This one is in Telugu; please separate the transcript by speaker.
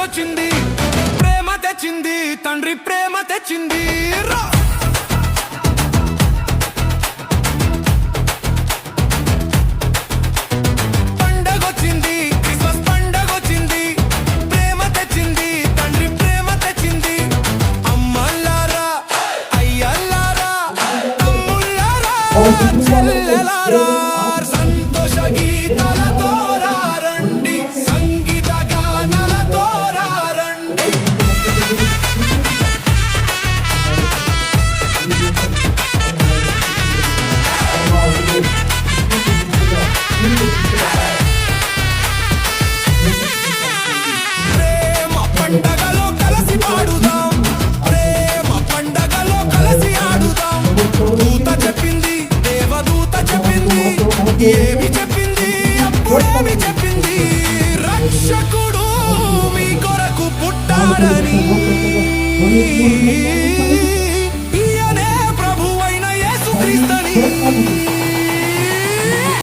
Speaker 1: పండగొచ్చింది, ప్రేమ తెచ్చింది, తండ్రి ప్రేమ తెచ్చింది. పండగొచ్చింది, క్రిస్మస్ పండగొచ్చింది, ప్రేమ తెచ్చింది, తండ్రి ప్రేమ తెచ్చింది. అమ్మలారా, అయ్యలారా, తమ్ముళ్ళారా, చెల్లెలారా, సంతోష గీతాలతో రండి, సంగీత గానాలతో రండి. ప్రేమ పండగలో కలిసి పాడుదాం, ప్రేమ పండగలో కలిసి ఆడుదాం. దూత చెప్పింది, దేవదూత చెప్పింది, ఏమి చెప్పింది, అప్పుడేమి చెప్పింది, రక్షకుడు మీ కొరకు పుట్టాడని.